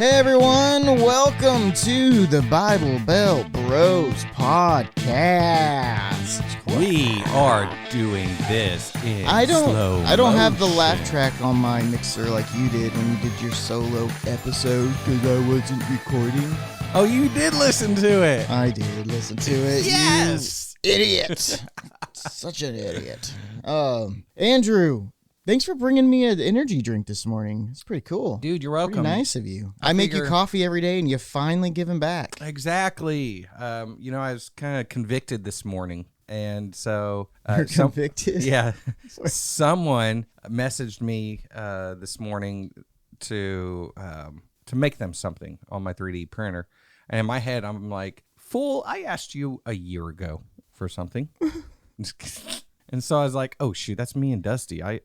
Hey everyone, welcome to the Bible Belt Bros podcast. We are doing this in slow I don't have the motion. laugh track on my mixer like you did when you did your solo episode because I wasn't recording. Oh, you did listen to it. I did listen to it. Yes. You idiot. Such an idiot. Andrew, thanks for bringing me an energy drink this morning. It's pretty cool. Dude, you're welcome. Pretty nice of you. I make you coffee every day and you finally given back. Exactly. I was kind of convicted this morning. And so You're convicted? Yeah. Someone messaged me this morning to make them something on my 3D printer. And in my head, I'm like, fool, I asked you a year ago for something. And so I was like, oh, shoot, that's me and Dusty. He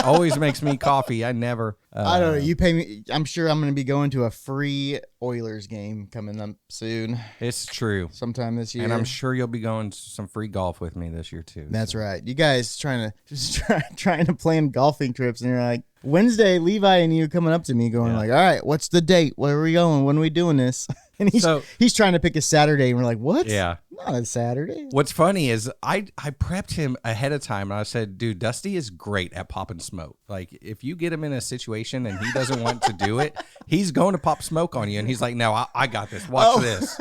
always makes me coffee. I never. I don't know. You pay me. I'm sure I'm going to be going to a free Oilers game coming up soon. It's true. Sometime this year. And I'm sure you'll be going to some free golf with me this year, too. That's right. You guys trying to plan golfing trips, and you're like, Wednesday, Levi and you coming up to me going like, all right, what's the date? Where are we going? When are we doing this? And he's trying to pick a Saturday, and we're like, what? Yeah. Not a Saturday. What's funny is I prepped him ahead of time, and I said, dude, Dusty is great at popping smoke. Like, if you get him in a situation and he doesn't want to do it, he's going to pop smoke on you. And he's like, no, I got this. Watch this.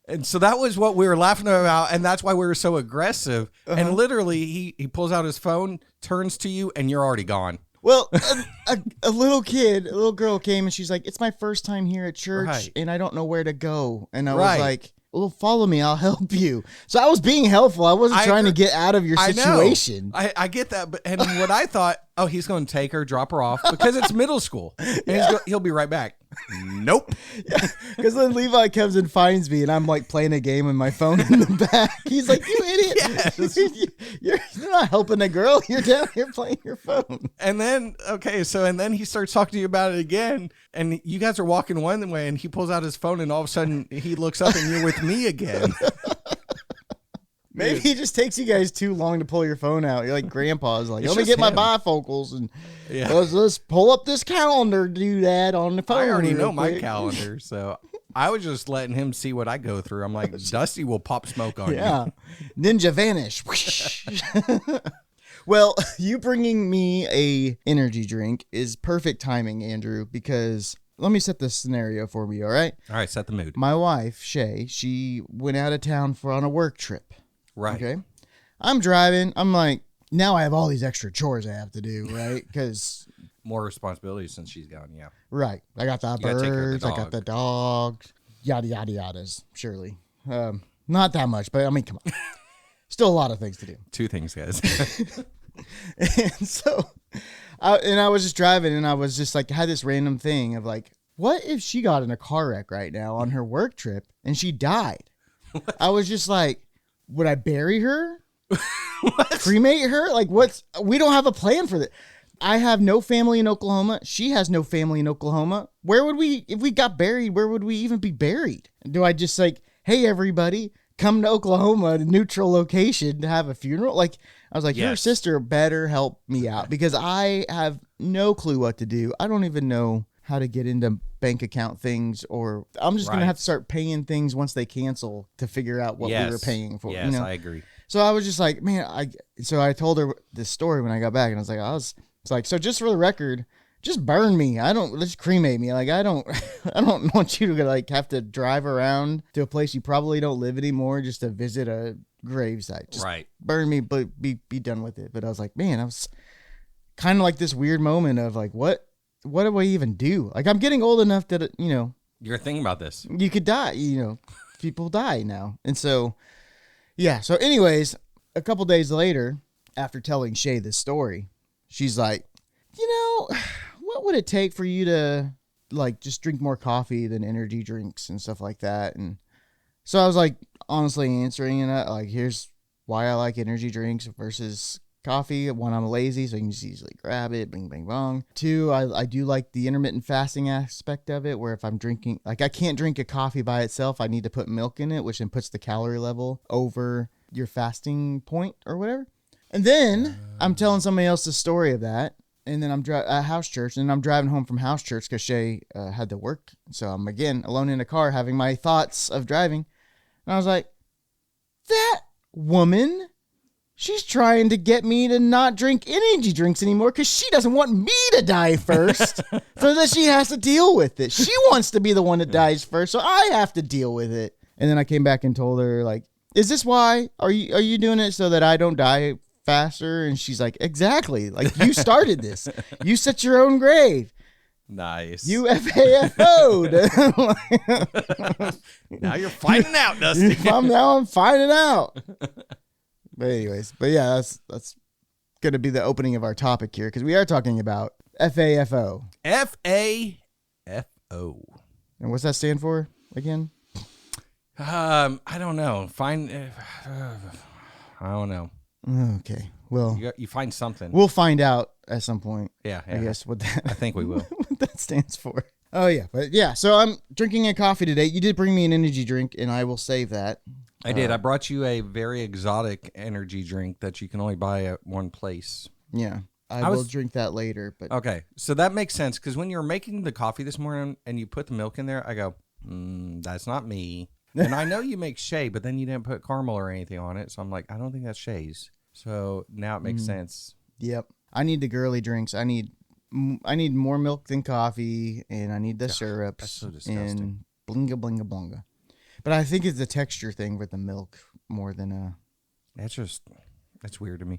And so that was what we were laughing about, and that's why we were so aggressive. Uh-huh. And literally, he pulls out his phone, turns to you, and you're already gone. Well, a little girl came, and she's like, it's my first time here at church, and I don't know where to go. And I was like, well, follow me. I'll help you. So I was being helpful. I wasn't trying to get out of your situation. I get that. And what I thought, oh, he's going to take her, drop her off, because it's middle school. And he'll be right back. Nope. Because then Levi comes and finds me, and I'm like playing a game on my phone in the back. He's like, you idiot. Yes. You're not helping a girl. You're down here playing your phone. And then, then he starts talking to you about it again. And you guys are walking one way, and he pulls out his phone, and all of a sudden he looks up, and you're with me again. Maybe it just takes you guys too long to pull your phone out. You're like grandpa's like, let me get my bifocals and let's pull up this calendar to do that on the phone. I already know my calendar, so I was just letting him see what I go through. I'm like, Dusty will pop smoke on you. Ninja vanish. Well, you bringing me a energy drink is perfect timing, Andrew, because let me set this scenario for me, all right? All right, set the mood. My wife, Shay, she went out of town on a work trip. Right. Okay. I'm driving. I'm like, now I have all these extra chores I have to do, right? Because more responsibilities since she's gone. Yeah. Right. I got the birds. I got the dogs. Yada yada yadas. Surely, not that much, but I mean, come on. Still a lot of things to do. 2 things, guys. And so, I was just driving, and I was just like, had this random thing of like, what if she got in a car wreck right now on her work trip and she died? What? I was just like, would I bury her? Cremate her? Like, we don't have a plan for that. I have no family in Oklahoma. She has no family in Oklahoma. If we got buried, where would we even be buried? Do I just like, hey, everybody, come to Oklahoma, a neutral location to have a funeral? Like, I was like, your sister better help me out because I have no clue what to do. I don't even know how to get into bank account things, or I'm just going to have to start paying things once they cancel to figure out what we were paying for. Yes, I agree. So I was just like, man, so I told her this story when I got back, and I was like, so just for the record, just burn me. Let's cremate me. Like, I don't want you to like have to drive around to a place you probably don't live anymore just to visit a gravesite. Just burn me, but be done with it. But I was like, man, I was kind of like this weird moment of like, what do I even do? Like, I'm getting old enough that, you're thinking about this. You could die, people die now. And so, so anyways, a couple days later, after telling Shay this story, she's like, what would it take for you to like just drink more coffee than energy drinks and stuff like that? And so I was like, honestly answering it, like, here's why I like energy drinks versus coffee. 1, I'm lazy, so you can just easily grab it, bing, bang, bong. 2, I do like the intermittent fasting aspect of it, where if I'm drinking, like, I can't drink a coffee by itself. I need to put milk in it, which then puts the calorie level over your fasting point or whatever. And then I'm telling somebody else the story of that, And then I'm at house church, and I'm driving home from house church because Shay had to work. So I'm again alone in a car having my thoughts of driving. And I was like, that woman, she's trying to get me to not drink energy drinks anymore because she doesn't want me to die first so that she has to deal with it. She wants to be the one that dies first, so I have to deal with it. And then I came back and told her, like, is this why? Are you doing it so that I don't die faster? And she's like, exactly. Like, you started this. You set your own grave. Nice. You F.A.F.0'd. Now you're finding out, Dusty. Now I'm finding out. But anyways, yeah, that's going to be the opening of our topic here because we are talking about F.A.F.O. F.A.F.O. And what's that stand for again? I don't know. I don't know. Okay. Well, you find something. We'll find out at some point. Yeah. I guess what that. I think we will. What that stands for. Oh yeah, but yeah. So I'm drinking a coffee today. You did bring me an energy drink, and I will save that. I did. I brought you a very exotic energy drink that you can only buy at one place. Yeah. I will drink that later. But okay, so that makes sense because when you were making the coffee this morning and you put the milk in there, I go, that's not me. And I know you make Shay, but then you didn't put caramel or anything on it, so I'm like, I don't think that's Shay's. So now it makes sense. Yep. I need the girly drinks. I need more milk than coffee, and I need the syrups. That's so disgusting. And blinga blinga blinga. But I think it's the texture thing with the milk more than That's weird to me.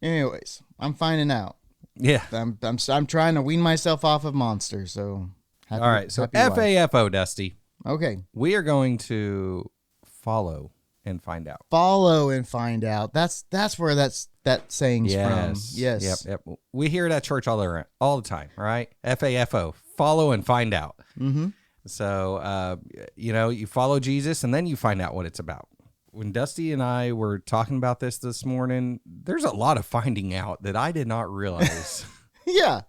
Anyways, I'm finding out. Yeah. I'm trying to wean myself off of Monster. So all right. So F.A.F.O. Dusty. Okay. We are going to follow and find out. Follow and find out. That's where that saying's from. Yes. Yep. We hear it at church all the time, right? F.A.F.O. Follow and find out. Mm-hmm. So, you follow Jesus and then you find out what it's about. When Dusty and I were talking about this morning, there's a lot of finding out that I did not realize. Yeah.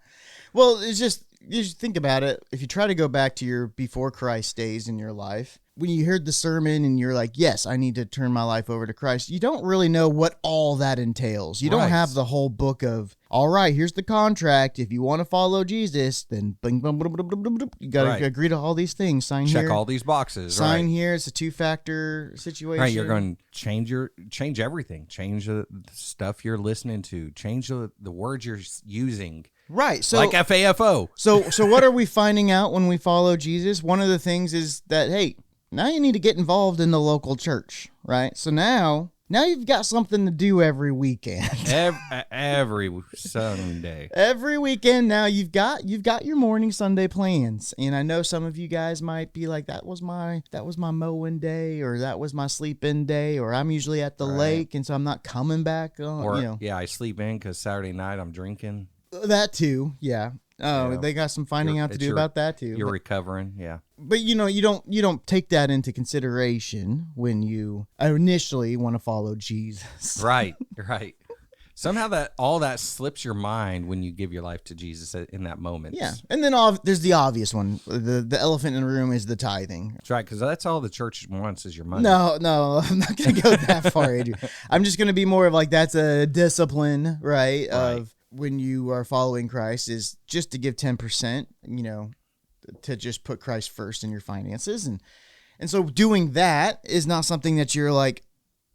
Well, it's just, you just think about it. If you try to go back to your before Christ days in your life, when you heard the sermon and you're like, yes, I need to turn my life over to Christ, you don't really know what all that entails. You don't have the whole book of, all right, here's the contract. If you want to follow Jesus, then bling, bling, bling, bling, bling, bling, you got to agree to all these things. Sign here. Check all these boxes. Sign here. It's a 2-factor situation. Right. You're going to change everything. Change the stuff you're listening to. Change the words you're using. Right. So like F.A.F.O. So what are we finding out when we follow Jesus? One of the things is that, hey, now you need to get involved in the local church, right? So now you've got something to do every weekend. every Sunday. Every weekend now you've got your morning Sunday plans. And I know some of you guys might be like, that was my mowing day, or that was my sleep-in day, or I'm usually at the lake and so I'm not coming back. I sleep in because Saturday night I'm drinking. That too, yeah. Oh, they got some finding out to do about that too. You're recovering, yeah. But you don't take that into consideration when you initially want to follow Jesus. Right. Somehow all that slips your mind when you give your life to Jesus in that moment. Yeah, and then there's the obvious one. The elephant in the room is the tithing. That's right, because that's all the church wants is your money. No, I'm not going to go that far, Andrew. I'm just going to be more of like, that's a discipline, right? Of when you are following Christ is just to give 10%, to just put Christ first in your finances. And so doing that is not something that you're like,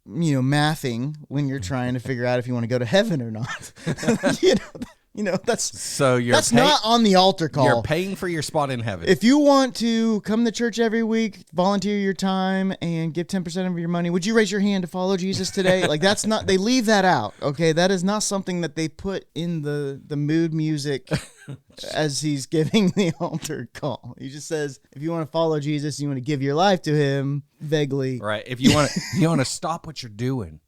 mathing when you're trying to figure out if you want to go to heaven or not. That's not on the altar call. You're paying for your spot in heaven. If you want to come to church every week, volunteer your time, and give 10% of your money, would you raise your hand to follow Jesus today? Like, that's not, they leave that out. Okay. That is not something that they put in the mood music as he's giving the altar call. He just says, if you want to follow Jesus, you want to give your life to him vaguely. Right. If you want to stop what you're doing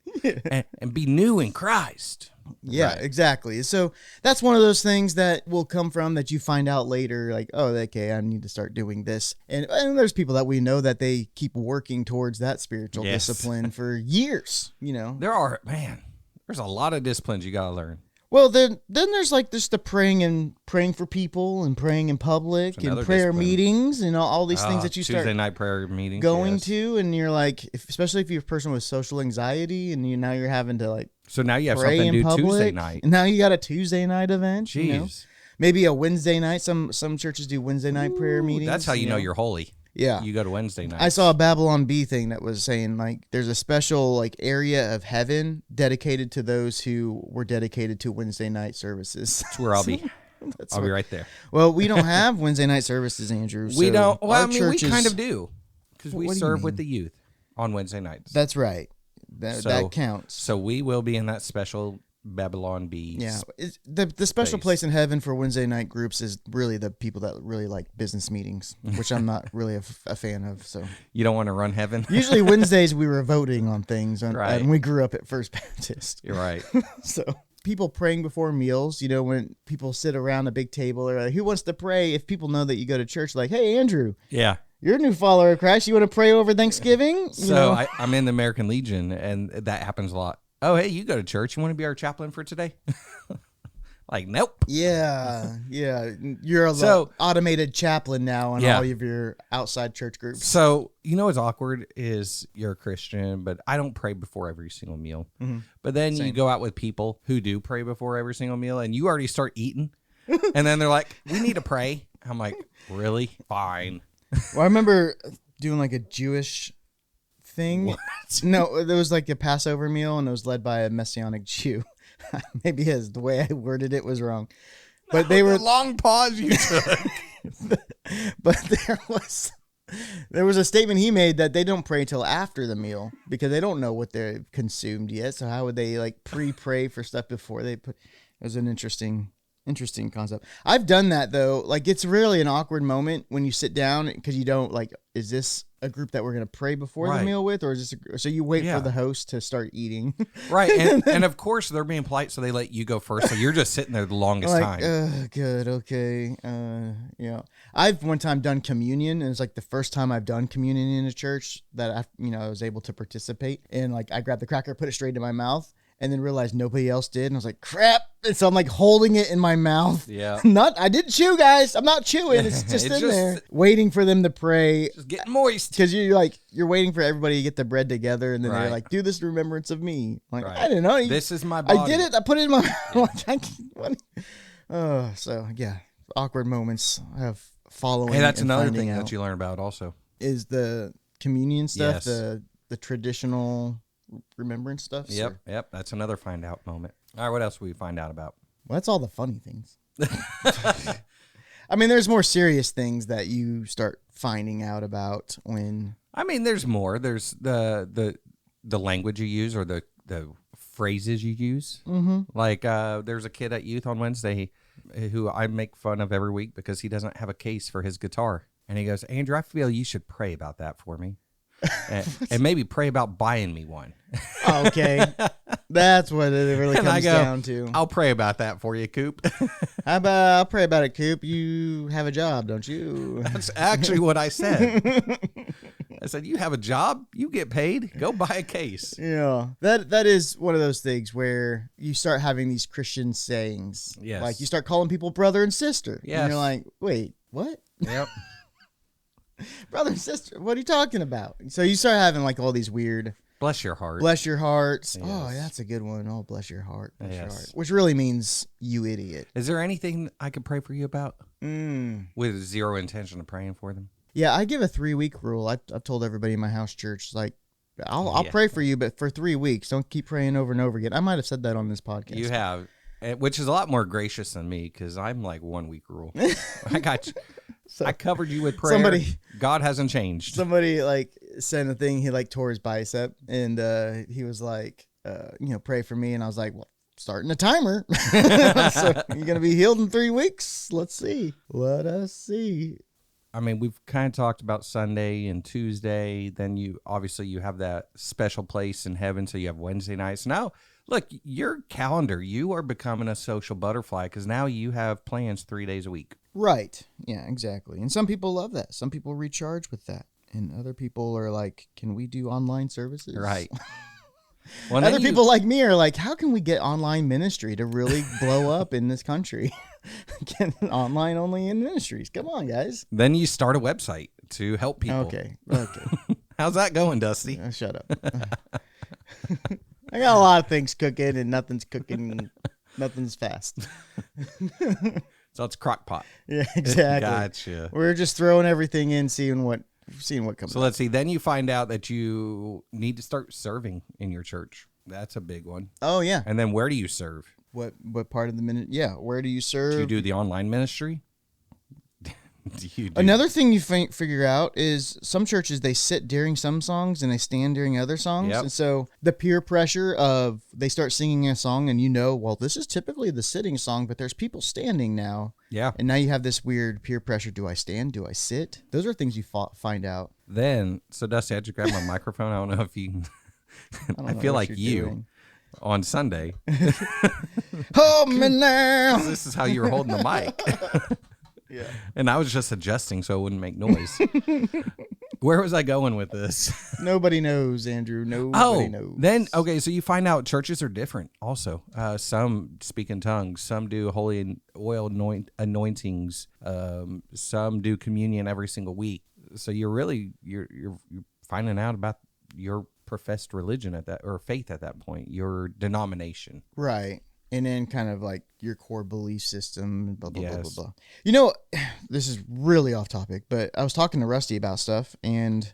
and be new in Christ. Yeah, exactly. So that's one of those things that will come from that you find out later, like, oh, okay, I need to start doing this. And there's people that we know that they keep working towards that spiritual discipline for years, There's a lot of disciplines you got to learn. Well, then there's like just the praying for people and praying in public and prayer discipline. meetings and all these things that you Tuesday start night prayer meetings, going to, and you're like, especially if you're a person with social anxiety and now you're having to like So now you have pray something in to do public. Tuesday night. And now you got a Tuesday night event. Jeez. You know? Maybe a Wednesday night. Some churches do Wednesday night prayer meetings. That's how you know you're holy. Yeah. You go to Wednesday night. I saw a Babylon Bee thing that was saying like there's a special like area of heaven dedicated to those who were dedicated to Wednesday night services. That's where I'll be. I'll be right there. Well, we don't have Wednesday night services, Andrew. We so don't. Well, our I mean, churches, we kind of do because we What do you serve mean? with the youth on Wednesday nights. That's right. That counts. So we will be in that special Babylon Bees. Yeah, the special space. place in heaven for Wednesday night groups is really the people that really like business meetings, which I'm not really a fan of. So You don't want to run heaven? usually Wednesdays we were voting on things, Right. and we grew up at First Baptist. You're right. So people praying before meals, when people sit around a big table, or like, who wants to pray? If people know that you go to church, like, hey, Andrew, Yeah. you're a new follower of Christ. You want to pray over Thanksgiving? So I'm in the American Legion, and that happens a lot. Oh, hey, you go to church. You want to be our chaplain for today? Like, nope. Yeah. You're So- automated chaplain now in Yeah. all of your outside church groups. So, what's awkward is you're a Christian, but I don't pray before every single meal. Mhm. But then you Same. go out with people who do pray before every single meal, and you already start eating. And then they're like, we need to pray. I'm like, really? Fine. Well, I remember doing like a Jewish thing. What? No, there was like a Passover meal, and it was led by a Messianic Jew. Maybe the way I worded it was wrong, but they were The long pause you took. But there was a statement he made that they don't pray till after the meal because they don't know what they've consumed yet. So how would they like pre-pray for stuff before they put? It was an interesting concept. I've done that though. Like it's really an awkward moment when you sit down because you don't like. Is this a group that we're gonna pray before Right. the meal with, or is this? So you wait Yeah. for the host to start eating. Right. And of course, they're being polite, so they let you go first. So you're just sitting there the longest Like, time. good, okay. Yeah. I've one time done communion, and it's like the first time I've done communion in a church that I was able to participate. And like I grabbed the cracker, put it straight in my mouth, and then realized nobody else did. And I was like, crap. And so I'm like holding it in my mouth. Yeah. I didn't chew, guys. I'm not chewing. It's just It's in just- there. Waiting for them to pray. Just getting moist. Because you're waiting for everybody to get the bread together, and then they're Right. like, do this in remembrance of me. I'm like, Right. I didn't know. This is my body. I did it. I put it in my so yeah, awkward moments of following. Hey, that's and another finding thing out that you learn about also. is the communion stuff, Yes. the traditional remembrance stuff. Yep. That's another find out moment. All right, what else will we find out about? Well, that's all the funny things. I mean, there's more serious things that you start finding out about when. I mean, there's more. There's the language you use or the phrases you use. Mm-hmm. Like there's a kid at youth on Wednesday who I make fun of every week because he doesn't have a case for his guitar. And he goes, Andrew, I feel you should pray about that for me. and maybe pray about buying me one. Okay, that's what it really And I comes go, down to. I'll pray about that for you, Coop. How about I'll pray about it, Coop? You have a job, don't you? That's actually what I said. I said, you have a job, you get paid, go buy a case. Yeah, that is one of those things where you start having these Christian sayings. Yes. Like you start calling people brother and sister. Yes. And you're like, wait, what? Yep. Brother and sister? What are you talking about? So you start having like all these weird Bless your heart. bless your hearts. Oh, Yes. that's a good one. Oh, bless your heart. Bless your Yes. heart. Which really means you idiot. Is there anything I could pray for you about Mm. with zero intention of praying for them? Yeah, I give a 3-week rule. I've told everybody in my house church, like, I'll Yeah. pray for you, but for 3 weeks. Don't keep praying over and over again. I might have said that on this podcast. You have, which is a lot more gracious than me because I'm like 1 week rule. I got you. So- I covered you with prayer. God hasn't changed. Somebody like sent a thing. He like tore his bicep, and he was like, pray for me. And I was like, well, starting a timer. So you're gonna be healed in 3 weeks. Let's see. Let us see. I mean, we've kind of talked about Sunday and Tuesday. Then you have that special place in heaven. So you have Wednesday nights. Now, look, your calendar, you are becoming a social butterfly because now you have plans 3 days a week. Right. Yeah. Exactly. And some people love that. Some people recharge with that, and other people are like, "Can we do online services?" Right. Well, Other people like me are like, how can we get online ministry to really blow up in this country? Get online only in ministries. Come on, guys. Then you start a website to help people. Okay. How's that going, Dusty? Shut up. I got a lot of things cooking, and nothing's cooking. Nothing's fast. So it's crock pot. Yeah, exactly. Gotcha. We're just throwing everything in, seeing what comes. So let's see. Then you find out that you need to start serving in your church. That's a big one. Oh yeah. And then where do you serve? What part of the minute? Yeah, where do you serve? Do you do the online ministry? Another thing you figure out is some churches, they sit during some songs and they stand during other songs. Yep. And so the peer pressure of they start singing a song and well, this is typically the sitting song, but there's people standing now. Yeah. And now you have this weird peer pressure. Do I stand? Do I sit? Those are things you find out. Then, so Dusty, I just grabbed my microphone. I don't know if you, I feel like you doing. On Sunday. Hold me now. This is how you were holding the mic. Yeah. And I was just adjusting so it wouldn't make noise. Where was I going with this? Nobody knows, Andrew. Nobody knows. Then, okay, so you find out churches are different also. Some speak in tongues. Some do holy oil anointings. Some do communion every single week. So you're finding out about your professed religion or faith at that point, your denomination. Right. And then kind of like your core belief system, blah, blah, yes. blah, blah, blah. You know, this is really off topic, but I was talking to Rusty about stuff, and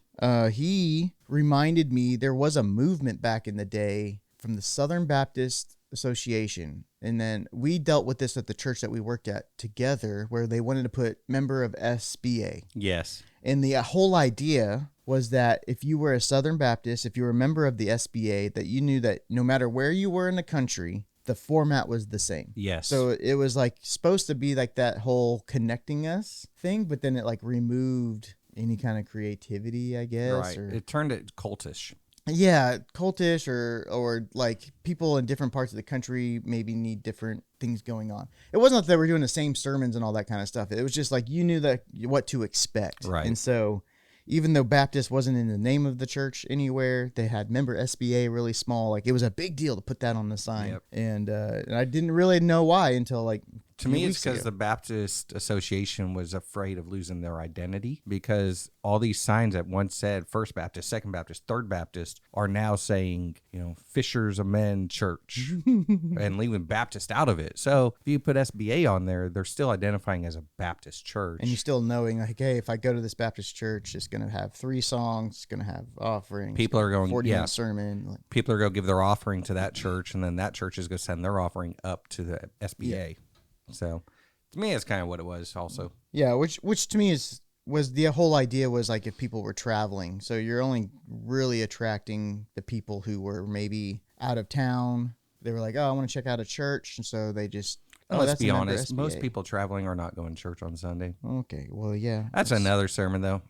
he reminded me there was a movement back in the day from the Southern Baptist Association. And then we dealt with this at the church that we worked at together, where they wanted to put member of SBA. Yes. And the whole idea was that if you were a Southern Baptist, if you were a member of the SBA, that you knew that no matter where you were in the country, the format was the same. Yes. So it was like supposed to be like that whole connecting us thing, but then it like removed any kind of creativity, I guess. Right. Or, it turned it cultish. Yeah, cultish or like people in different parts of the country maybe need different things going on. It wasn't that they were doing the same sermons and all that kind of stuff. It was just like you knew that what to expect. Right. And so even though Baptist wasn't in the name of the church anywhere, they had member SBA really small. Like it was a big deal to put that on the sign. Yep. And I didn't really know why until like to me, it's because the Baptist Association was afraid of losing their identity, because all these signs that once said First Baptist, Second Baptist, Third Baptist are now saying, Fishers of Men Church and leaving Baptist out of it. So if you put SBA on there, they're still identifying as a Baptist church. And you're still knowing like, hey, if I go to this Baptist church, it's going to have 3 songs, it's going to have offerings. People are going, 40-minute sermon. People are going to give their offering to that church, and then that church is going to send their offering up to the SBA. Yeah. So to me, it's kind of what it was also. Yeah, which to me was the whole idea was like if people were traveling. So you're only really attracting the people who were maybe out of town. They were like, oh, I want to check out a church. And so they just, let's be honest. Most people traveling are not going to church on Sunday. Okay, well, yeah. That's another sermon, though.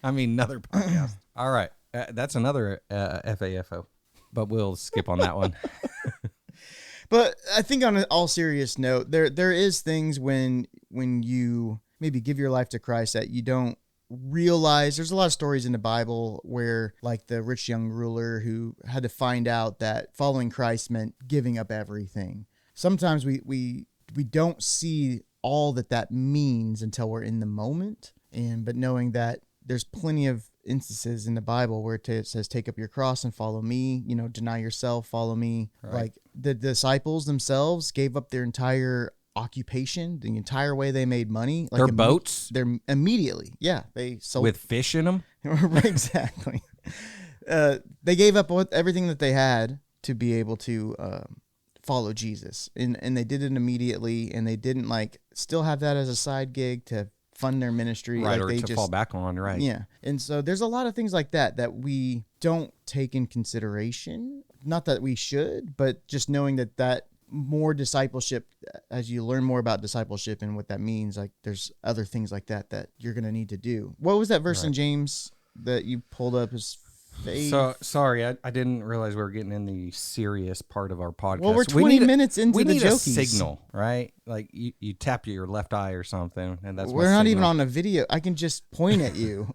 I mean, another podcast. All right. That's another F.A.F.O. But we'll skip on that one. But I think on an all serious note, there is things when you maybe give your life to Christ that you don't realize. There's a lot of stories in the Bible where like the rich young ruler who had to find out that following Christ meant giving up everything. Sometimes we don't see all that means until we're in the moment. But knowing that there's plenty of instances in the Bible where it says, take up your cross and follow me, deny yourself, follow me. Right. Like the disciples themselves gave up their entire occupation, the entire way they made money. Like their boats? They're immediately. Yeah. They sold. With fish in them? Exactly. They gave up everything that they had to be able to follow Jesus. And they did it immediately, and they didn't still have that as a side gig to fund their ministry, right? Or to fall back on, right? Yeah, and so there's a lot of things like that we don't take in consideration. Not that we should, but just knowing that more discipleship, as you learn more about discipleship and what that means, like there's other things like that you're gonna need to do. What was that verse in James that you pulled up? Is Faith. So sorry, I didn't realize we were getting in the serious part of our podcast. Well, we're 20 minutes into the We need a jokies. signal, right? Like you tap your left eye or something, and that's We're my not signal. even on a video. I can just point at you.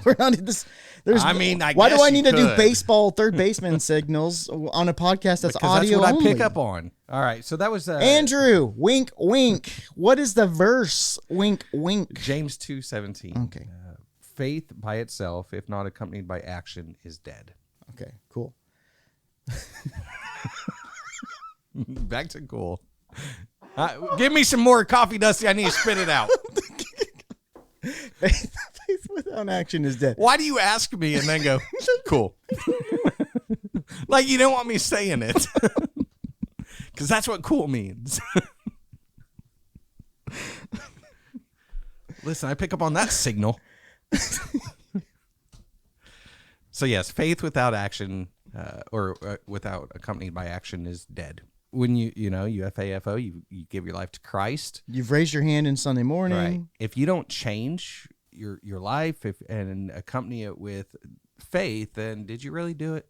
We're not in this. I mean, I why guess do I you need to do could. baseball third baseman signals on a podcast that's Because audio that's what only? I pick up on. All right, so that was Andrew, wink, wink. What is the verse? Wink, wink. James 2:17. Okay. Faith by itself, if not accompanied by action, is dead. Okay, cool. Back to cool. Give me some more coffee, Dusty. I need to spit it out. Faith without action is dead. Why do you ask me and then go, cool? Like you don't want me saying it. Because that's what cool means. Listen, I pick up on that signal. So yes, faith without action or without accompanied by action is dead. When you F.A.F.O, you give your life to Christ. You've raised your hand in Sunday morning. Right. If you don't change your life and accompany it with faith, then did you really do it?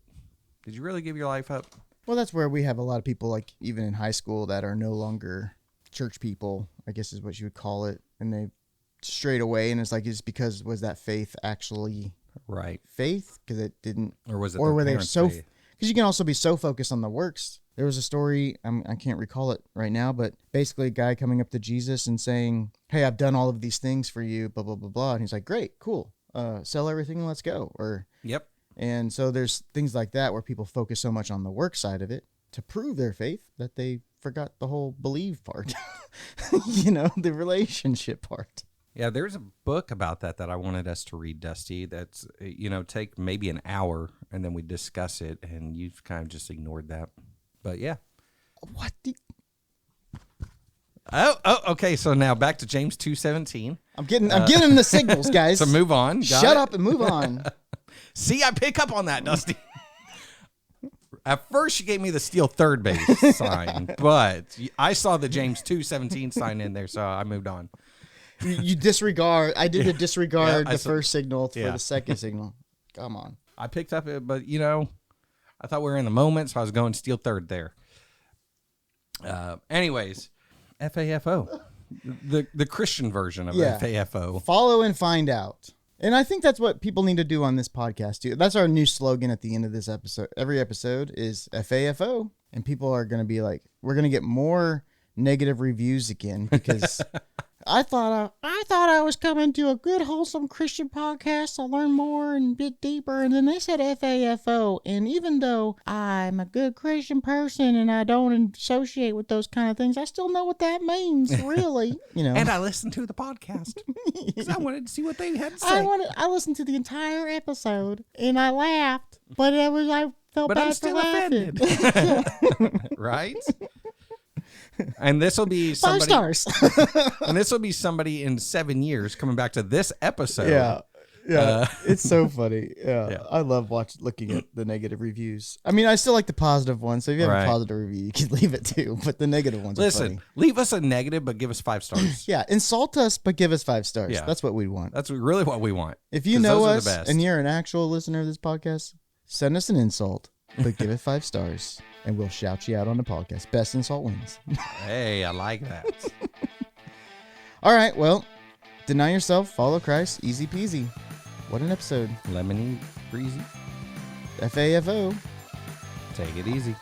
Did you really give your life up? Well, that's where we have a lot of people, like even in high school, that are no longer church people, I guess is what you would call it. And they strayed away, and it's like, it's because was that faith actually Right. faith? Because it didn't. Or was it Or their were they parents' so? faith? Because you can also be so focused on the works. There was a story, I can't recall it right now, but basically a guy coming up to Jesus and saying, hey, I've done all of these things for you, blah, blah, blah, blah. And he's like, great, cool. Sell everything and let's go. Yep. And so there's things like that where people focus so much on the work side of it to prove their faith that they forgot the whole believe part, the relationship part. Yeah, there's a book about that I wanted us to read, Dusty. That's, take maybe an hour and then we discuss it, and you've kind of just ignored that. But yeah. What? Oh, okay. So now back to James 2:17. I'm getting the signals, guys. So move on. Shut up and move on. See, I pick up on that, Dusty. At first, you gave me the steel third base sign, but I saw the James 2:17 sign in there, so I moved on. You disregard. I did the disregard the first signal for Yeah. the second signal. Come on. I picked up it, but I thought we were in the moment, so I was going steel third there. Anyways, F.A.F.O, the Christian version of F.A.F.O. Follow and find out. And I think that's what people need to do on this podcast too. That's our new slogan at the end of this episode. Every episode is F.A.F.O, and people are going to be like, we're going to get more negative reviews again because I thought I was coming to a good, wholesome Christian podcast to learn more and get deeper, and then they said F.A.F.O. And even though I'm a good Christian person and I don't associate with those kind of things, I still know what that means, really. And I listened to the podcast because I wanted to see what they had to say. I listened to the entire episode and I laughed, but I felt But bad I'm still for laughing. offended. Right? And this will be 5 somebody. stars. And this will be somebody in 7 years coming back to this episode. Yeah, it's so funny. Yeah. I love looking at the negative reviews. I mean, I still like the positive ones. So if you have Right. a positive review, you can leave it too. But the negative ones are funny. Leave us a negative, but give us 5 stars. Yeah, insult us, but give us 5 stars. Yeah. That's what we want. That's really what we want. If you 'Cause know those are the us best. and you're an actual listener of this podcast, send us an insult, but give it 5 stars, and we'll shout you out on the podcast. Best insult wins. Hey, I like that. All right, well, deny yourself, follow Christ, easy peasy. What an episode. Lemony, breezy. F.A.F.O. Take it easy.